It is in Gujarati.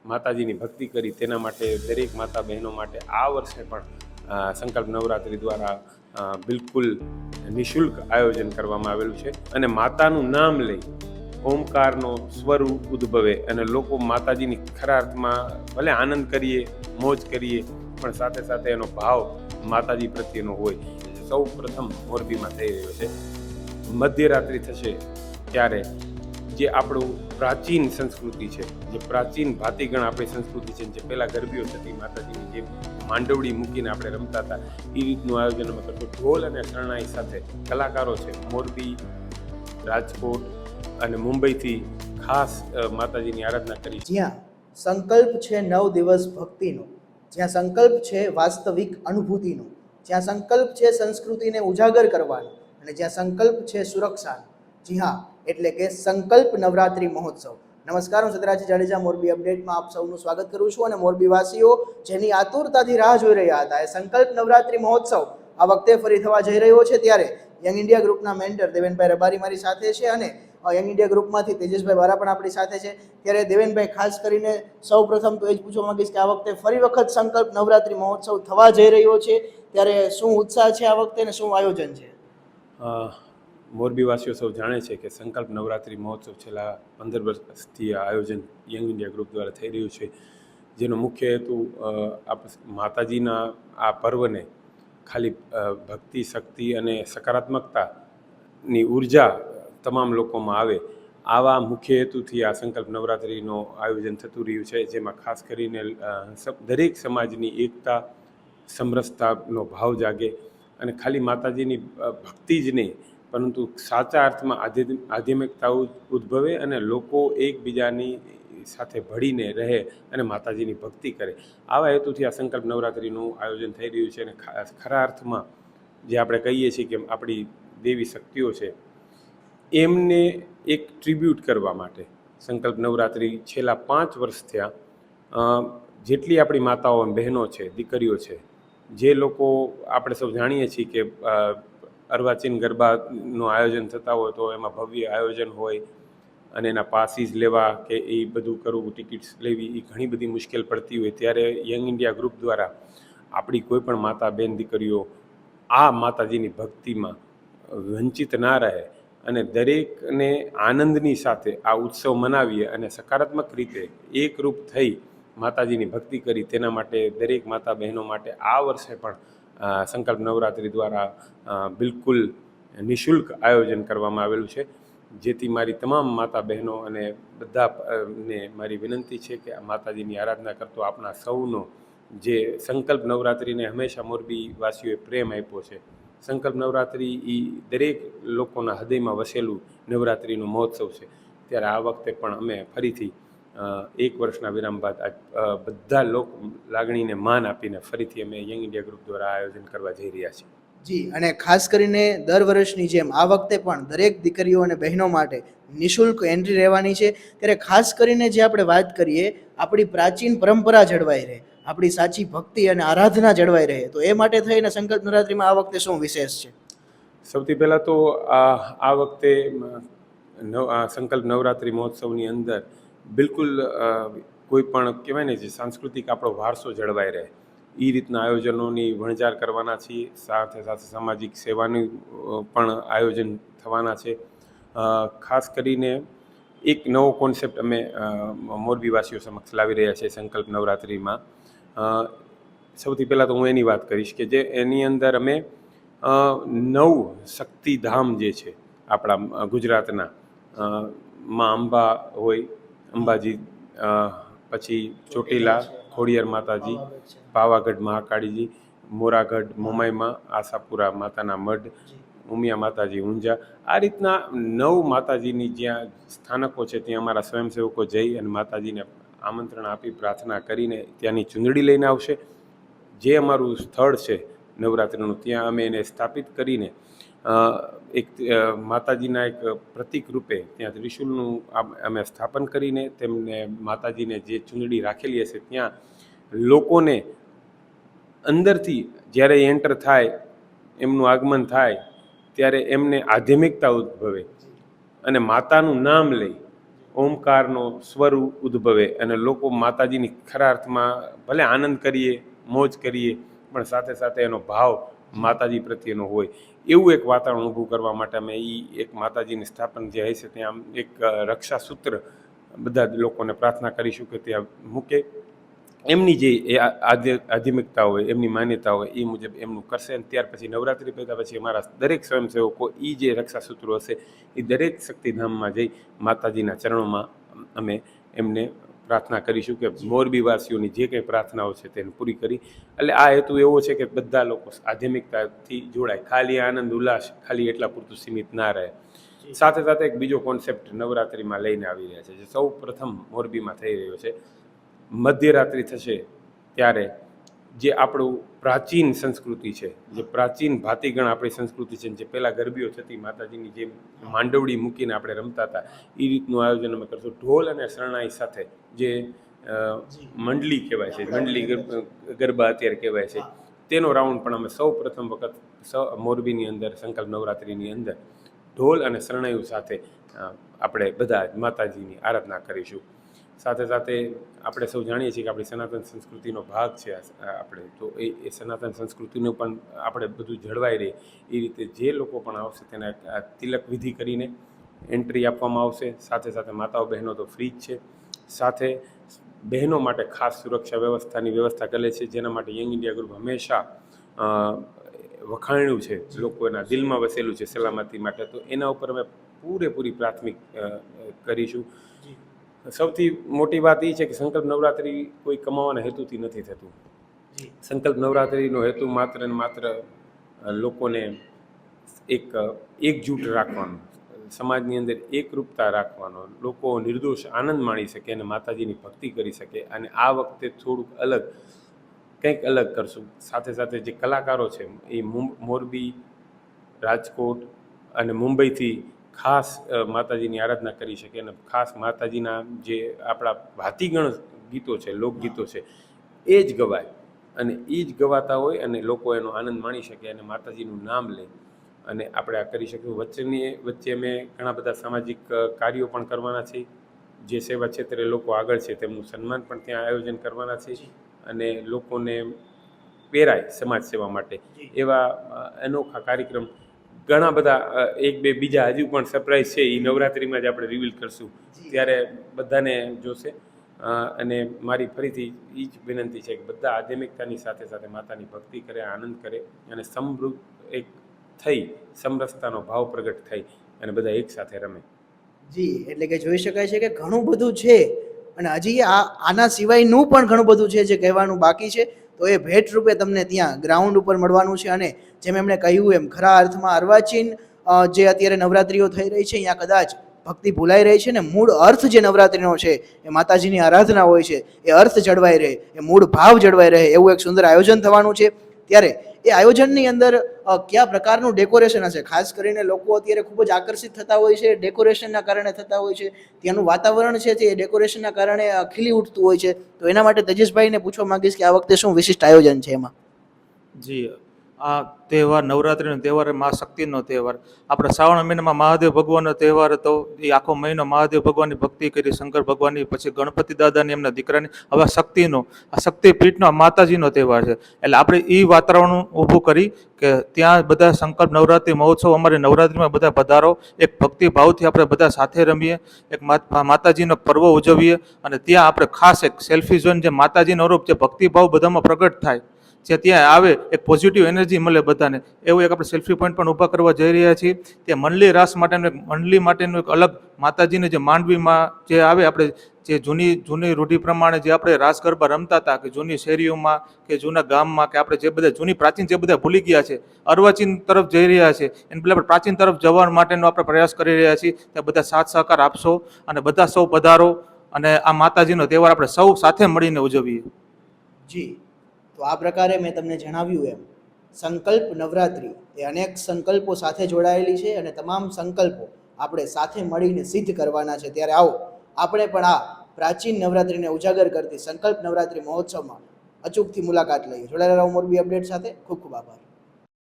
માતાજીની ભક્તિ કરી તેના માટે દરેક માતા બહેનો માટે આ વર્ષે પણ સંકલ્પ નવરાત્રિ દ્વારા બિલકુલ નિઃશુલ્ક આયોજન કરવામાં આવેલું છે અને માતાનું નામ લઈ ઓમકારનો સ્વર ઉદ્ભવે અને લોકો માતાજીની ખરા અર્થમાં ભલે આનંદ કરીએ, મોજ કરીએ, પણ સાથે સાથે એનો ભાવ માતાજી પ્રત્યેનો હોય. સૌ પ્રથમ મોરબીમાં થઈ રહ્યો છે. મધ્યરાત્રિ થશે ત્યારે જે આપણું પ્રાચીન સંસ્કૃતિ છે, જે પ્રાચીન ભાતીગણ આપણી સંસ્કૃતિ છે, જે પહેલાં ગરબીઓ થતી માતાજીની જે માંડવડી મૂકીને આપણે રમતા હતા એ રીતનું આયોજન અમે કરતો. ઢોલ અને શરણાઈ સાથે કલાકારો છે મોરબી, રાજકોટ અને મુંબઈથી ખાસ માતાજીની આરાધના કરી. જ્યાં સંકલ્પ છે 9 દિવસ ભક્તિનો, જ્યાં સંકલ્પ છે વાસ્તવિક અનુભૂતિનો, જ્યાં સંકલ્પ છે સંસ્કૃતિને ઉજાગર કરવાનો અને જ્યાં સંકલ્પ છે સુરક્ષાનો. જી હા, એટલે કે સંકલ્પ નવરાત્રિ મહોત્સવ. નમસ્કાર, હું સદરાજી જાડેજા મોરબી અપડેટમાં આપ સૌનું સ્વાગત કરું છું. અને મોરબીવાસીઓ જેની આતુરતાથી રાહ જોઈ રહ્યા હતા એ સંકલ્પ નવરાત્રિ મહોત્સવ આ વખતે ફરી થવા જઈ રહ્યો છે, ત્યારે યંગ ઇન્ડિયા ગ્રુપના મેન્ટર દેવેનભાઈ રબારી મારી સાથે છે અને યંગ ઇન્ડિયા ગ્રુપમાંથી તેજસભાઈ વારા પણ આપણી સાથે છે. ત્યારે દેવેનભાઈ, ખાસ કરીને સૌ પ્રથમ તો એ જ પૂછવા માંગીશ કે આ વખતે ફરી વખત સંકલ્પ નવરાત્રિ મહોત્સવ થવા જઈ રહ્યો છે, ત્યારે શું ઉત્સાહ છે આ વખતે અને શું આયોજન છે? મોરબીવાસીઓ સૌ જાણે છે કે સંકલ્પ નવરાત્રિ મહોત્સવ છેલ્લા 15 વર્ષથી આ આયોજન યંગ ઇન્ડિયા ગ્રુપ દ્વારા થઈ રહ્યું છે, જેનો મુખ્ય હેતુ માતાજીના આ પર્વને ખાલી ભક્તિ, શક્તિ અને સકારાત્મકતાની ઉર્જા તમામ લોકોમાં આવે, આવા મુખ્ય હેતુથી આ સંકલ્પ નવરાત્રિનું આયોજન થતું રહ્યું છે, જેમાં ખાસ કરીને દરેક સમાજની એકતા, સમરસતાનો ભાવ જાગે અને ખાલી માતાજીની ભક્તિ જ નહીં પરંતુ સાચા અર્થમાં આધ્યાત્મિકતા ઉદ્ભવે અને લોકો એકબીજાની સાથે ભળીને રહે અને માતાજીની ભક્તિ કરે. આવા હેતુથી આ સંકલ્પ નવરાત્રિનું આયોજન થઈ રહ્યું છે. અને ખરા અર્થમાં જે આપણે કહીએ છીએ કે આપણી દેવી શક્તિઓ છે એમને એક ટ્રિબ્યુટ કરવા માટે સંકલ્પ નવરાત્રિ છેલ્લા 5 વર્ષ થયા જેટલી આપણી માતાઓ બહેનો છે, દીકરીઓ છે, જે લોકો આપણે સૌ જાણીએ છીએ કે અર્વાચીન ગરબાનું આયોજન થતા હોય તો એમાં ભવ્ય આયોજન હોય અને એના પાસીસ લેવા કે એ બધું કરવું, ટિકિટ્સ લેવી, એ ઘણી બધી મુશ્કેલ પડતી હોય. ત્યારે યંગ ઇન્ડિયા ગ્રુપ દ્વારા આપણી કોઈ પણ માતા બહેન દીકરીઓ આ માતાજીની ભક્તિમાં વંચિત ના રહે અને દરેકને આનંદની સાથે આ ઉત્સવ મનાવીએ અને સકારાત્મક રીતે એકરૂપ થઈ માતાજીની ભક્તિ કરી, તેના માટે દરેક માતા બહેનો માટે આ વર્ષે પણ સંકલ્પ નવરાત્રિ દ્વારા બિલકુલ નિઃશુલ્ક આયોજન કરવામાં આવેલું છે. જેથી મારી તમામ માતા બહેનો અને બધાને મારી વિનંતી છે કે આ માતાજીની આરાધના કરતો આપણા સૌનો જે સંકલ્પ નવરાત્રિને હંમેશા મોરબી વાસીઓએ પ્રેમ આપ્યો છે, સંકલ્પ નવરાત્રિ એ દરેક લોકોના હૃદયમાં વસેલું નવરાત્રિનો મહોત્સવ છે, ત્યારે આ વખતે પણ અમે ફરીથી 1 વર્ષના વિરામ બાદ બધા લોક લાગણીને માન આપીને ફરીથી અમે યંગ ઇન્ડિયા ગ્રુપ દ્વારા આયોજન કરવા જઈ રહ્યા છીએ. જી, અને ખાસ કરીને દર વર્ષની જેમ આ વખતે પણ દરેક દીકરીઓ અને બહેનો માટે નિઃશુલ્ક એન્ટ્રી રહેવાની છે. ત્યારે ખાસ કરીને જે આપણે વાત કરીએ, આપણી પ્રાચીન પરંપરા જળવાઈ રહે, આપણી સાચી ભક્તિ અને આરાધના જળવાઈ રહે, તો એ માટે થઈને સંકલ્પ નવરાત્રિમાં આ વખતે શું વિશેષ છે? સૌથી પહેલાં તો આ વખતે સંકલ્પ નવરાત્રિ મહોત્સવની અંદર બિલકુલ કોઈ પણ કહેવાય ને જે સાંસ્કૃતિક આપણો વારસો જળવાઈ રહે એ રીતના આયોજનોની વણઝાર કરવાના છીએ. સાથે સાથે સામાજિક સેવાનું પણ આયોજન થવાના છે. ખાસ કરીને એક નવો કોન્સેપ્ટ અમે મોરબીવાસીઓ સમક્ષ લાવી રહ્યા છીએ સંકલ્પ નવરાત્રિમાં. સૌથી પહેલાં તો હું એની વાત કરીશ કે જે એની અંદર અમે 9 શક્તિધામ જે છે આપણા ગુજરાતના, માં અંબા હોય, અંબાજી, પછી ચોટીલા ખોડિયાર માતાજી, પાવાગઢ મહાકાળીજી, મોરાગઢ મોમાઈમાં, આશાપુરા માતાના મઢ, ઉમિયા માતાજી ઊંઝા, આ રીતના 9 માતાજીની જ્યાં સ્થાનકો છે ત્યાં અમારા સ્વયંસેવકો જઈ અને માતાજીને આમંત્રણ આપી પ્રાર્થના કરીને ત્યાંની ચૂંદડી લઈને આવશે. જે અમારું સ્થળ છે નવરાત્રિનું ત્યાં અમે એને સ્થાપિત કરીને એક માતાજીના એક પ્રતીક રૂપે ત્યાં ત્રિશુલનું અમે સ્થાપન કરીને તેમને માતાજીને જે ચૂંદડી રાખેલી હશે ત્યાં લોકોને અંદરથી જ્યારે એન્ટર થાય, એમનું આગમન થાય ત્યારે એમને આધ્યાત્મિકતા ઉદ્ભવે અને માતાનું નામ લઈ ઓમકારનો સ્વર ઉદ્ભવે અને લોકો માતાજીની ખરા અર્થમાં ભલે આનંદ કરીએ, મોજ કરીએ, પણ સાથે સાથે એનો ભાવ માતાજી પ્રત્યેનો હોય એવું એક વાતાવરણ ઊભું કરવા માટે અમે એક માતાજીની સ્થાપન જે હશે ત્યાં એક રક્ષાસૂત્ર બધા જ લોકોને પ્રાર્થના કરીશું કે ત્યાં મૂકે, એમની જે આધ્યાત્મિકતા હોય, એમની માન્યતા હોય એ મુજબ એમનું કરશે. અને ત્યાર પછી નવરાત્રિ પત્યા પછી અમારા દરેક સ્વયંસેવકો એ જે રક્ષાસૂત્રો હશે એ દરેક શક્તિધામમાં જઈ માતાજીના ચરણોમાં અમે એમને પ્રાર્થના કરીશું કે મોરબીવાસીઓની જે કંઈ પ્રાર્થનાઓ છે તેને પૂરી કરી. એટલે આ હેતુ એવો છે કે બધા લોકો આધ્યાત્મિકતાથી જોડાય, ખાલી આનંદ ઉલ્લાસ ખાલી એટલા પૂરતું સીમિત ના રહે. સાથે સાથે એક બીજો કોન્સેપ્ટ નવરાત્રિમાં લઈને આવી રહ્યા છે જે સૌ પ્રથમ મોરબીમાં થઈ રહ્યો છે. મધ્યરાત્રિ થશે ત્યારે જે આપણું પ્રાચીન સંસ્કૃતિ છે, જે પ્રાચીન ભાતીગણ આપણી સંસ્કૃતિ છે, જે પહેલાં ગરબીઓ થતી માતાજીની જે માંડવડી મૂકીને આપણે રમતા હતા એ રીતનું આયોજન અમે કરશું. ઢોલ અને શરણાઈ સાથે જે મંડલી કહેવાય છે, મંડલી ગરબા અત્યારે કહેવાય છે, તેનો રાઉન્ડ પણ અમે સૌ પ્રથમ વખત મોરબીની અંદર સંકલ્પ નવરાત્રિની અંદર ઢોલ અને શરણાઈઓ સાથે આપણે બધા માતાજીની આરાધના કરીશું. સાથે સાથે આપણે સૌ જાણીએ છીએ કે આપણી સનાતન સંસ્કૃતિનો ભાગ છે આપણે, તો એ સનાતન સંસ્કૃતિનું પણ આપણે બધું જળવાઈ રહે એ રીતે જે લોકો પણ આવશે તેને તિલક વિધિ કરીને એન્ટ્રી આપવામાં આવશે. સાથે સાથે માતાઓ બહેનો તો ફ્રી જ છે. સાથે બહેનો માટે ખાસ સુરક્ષા વ્યવસ્થાની વ્યવસ્થા કરે છે, જેના માટે યંગ ઇન્ડિયા ગ્રુપ હંમેશા વખાણ્યું છે, લોકોના દિલમાં વસેલું છે સલામતી માટે. તો એના ઉપર અમે પૂરેપૂરી પ્રાથમિક કરીશું. સૌથી મોટી વાત એ છે કે સંકલ્પ નવરાત્રિ કોઈ કમાવાના હેતુથી નથી થતું. સંકલ્પ નવરાત્રિનો હેતુ માત્ર ને માત્ર લોકોને એકજૂટ રાખવાનો, સમાજની અંદર એકરૂપતા રાખવાનો, લોકો નિર્દોષ આનંદ માણી શકે અને માતાજીની ભક્તિ કરી શકે. અને આ વખતે થોડુંક કંઈક અલગ કરશું. સાથે સાથે જે કલાકારો છે એ મોરબી, રાજકોટ અને મુંબઈથી ખાસ માતાજીની આરાધના કરી શકે અને ખાસ માતાજીના જે આપણા ભાતીગણ ગીતો છે, લોકગીતો છે એ જ ગવાય અને એ જ ગવાતા હોય અને લોકો એનો આનંદ માણી શકે અને માતાજીનું નામ લે અને આપણે આ કરી શકીએ. વચ્ચે અમે ઘણા બધા સામાજિક કાર્યો પણ કરવાના છે. જે સેવા ક્ષેત્રે લોકો આગળ છે તેમનું સન્માન પણ ત્યાં આયોજન કરવાના છે અને લોકોને પ્રેરાય સમાજ સેવા માટે એવા અનોખા કાર્યક્રમ ઘણા બધા એક બે બીજા હજુ પણ સરપ્રાઈઝ છે એ નવરાત્રિમાં જ આપણે રિવીલ કરશું, ત્યારે બધાને જોશે. અને મારી ફરીથી એ જ વિનંતી છે કે બધા આધ્યાત્મિકતાની સાથે સાથે માતાની ભક્તિ કરે, આનંદ કરે અને સમૃદ્ધ એક થઈ સમરસતાનો ભાવ પ્રગટ થઈ અને બધા એક સાથે રમે. જી, એટલે કે જોઈ શકાય છે કે ઘણું બધું છે અને હજી આના સિવાયનું પણ ઘણું બધું છે જે કહેવાનું બાકી છે. તો એ ભેટ રૂપે તમને ત્યાં ગ્રાઉન્ડ ઉપર મળવાનું છે. અને જેમ એમણે કહ્યું એમ ખરા અર્થમાં અર્વાચીન જે અત્યારે નવરાત્રિઓ થઈ રહી છે અહીંયા કદાચ ભક્તિ ભૂલાઈ રહી છે ને મૂળ અર્થ જે નવરાત્રિનો છે એ માતાજીની આરાધના હોય છે, એ અર્થ જળવાઈ રહે, એ મૂળ ભાવ જળવાઈ રહે એવું એક સુંદર આયોજન થવાનું છે. ત્યારે એ આયોજનની અંદર કયા પ્રકારનું ડેકોરેશન હશે, ખાસ કરીને લોકો અત્યારે ખૂબ જ આકર્ષિત થતા હોય છે ડેકોરેશનના કારણે થતા હોય છે, ત્યાંનું વાતાવરણ છે તે ડેકોરેશનના કારણે ખીલી ઉઠતું હોય છે. તો એના માટે તેજસભાઈને પૂછવા માંગીશ કે આ વખતે શું વિશિષ્ટ આયોજન છે એમાં? જી, આ તહેવાર નવરાત્રિનો તહેવાર મા શક્તિનો તહેવાર. આપણે શ્રાવણ મહિનામાં મહાદેવ ભગવાનનો તહેવાર હતો. એ આખો મહિનો મહાદેવ ભગવાનની ભક્તિ કરી, શંકર ભગવાનની, પછી ગણપતિ દાદાની, એમના દીકરાની, હવે શક્તિનો, આ શક્તિપીઠનો માતાજીનો તહેવાર છે. એટલે આપણે એ વાતાવરણ ઊભું કરી કે ત્યાં બધા સંકલ્પ નવરાત્રિ મહોત્સવ અમારે નવરાત્રિમાં બધા પધારો, એક ભક્તિભાવથી આપણે બધા સાથે રમીએ, એક માતાજીનો પર્વ ઉજવીએ અને ત્યાં આપણે ખાસ એક સેલ્ફી ઝોન, જે માતાજીનો રૂપ, જે ભક્તિભાવ બધામાં પ્રગટ થાય, જે ત્યાં આવે એક પોઝિટિવ એનર્જી મળે બધાને, એવું એક આપણે સેલ્ફી પોઈન્ટ પણ ઊભા કરવા જઈ રહ્યા છીએ. ત્યાં મંડલી રાસ માટેનું એક અલગ માતાજીને જે માંડવીમાં જે આવે, આપણે જે જૂની રૂઢિ પ્રમાણે જે આપણે રાસ ગરબા રમતા હતા કે જૂની શેરીઓમાં કે જૂના ગામમાં, કે આપણે જે બધા જૂની પ્રાચીન જે બધા ભૂલી ગયા છે, અર્વાચીન તરફ જઈ રહ્યા છે, એને પહેલાં આપણે પ્રાચીન તરફ જવા માટેનો આપણે પ્રયાસ કરી રહ્યા છીએ. ત્યાં બધા સાથ સહકાર આપશો અને બધા સૌ પધારો અને આ માતાજીનો તહેવાર આપણે સૌ સાથે મળીને ઉજવીએ. જી, તો આ પ્રકારે મેં તમને જણાવ્યું એમ સંકલ્પ નવરાત્રિ એ અનેક સંકલ્પો સાથે જોડાયેલી છે અને તમામ સંકલ્પો આપણે સાથે મળીને સિદ્ધ કરવાના છે. ત્યારે આવો આપણે પણ આ પ્રાચીન નવરાત્રિને ઉજાગર કરતી સંકલ્પ નવરાત્રિ મહોત્સવમાં અચૂકથી મુલાકાત લઈએ. જોડાયેલા રહો મોરબી અપડેટ સાથે. ખૂબ ખૂબ આભાર.